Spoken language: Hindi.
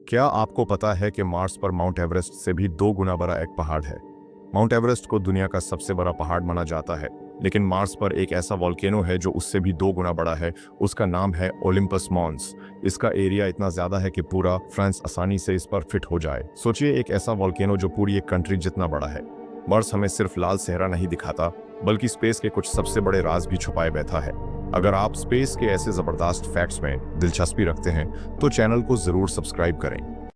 क्या आपको पता है कि मार्स पर माउंट एवरेस्ट से भी 2 गुना बड़ा एक पहाड़ है। माउंट एवरेस्ट को दुनिया का सबसे बड़ा पहाड़ माना जाता है, लेकिन मार्स पर एक ऐसा वॉल्केनो है जो उससे भी 2 गुना बड़ा है। उसका नाम है ओलिम्पस मॉन्स। इसका एरिया इतना ज्यादा है कि पूरा फ्रांस आसानी से इस पर फिट हो जाए। सोचिए, एक ऐसा वॉल्केनो जो पूरी एक कंट्री जितना बड़ा है। मार्स हमें सिर्फ लाल सहरा नहीं दिखाता, बल्कि स्पेस के कुछ सबसे बड़े राज भी छुपाए बैठा है। अगर आप स्पेस के ऐसे जबरदस्त फैक्ट्स में दिलचस्पी रखते हैं तो चैनल को जरूर सब्सक्राइब करें।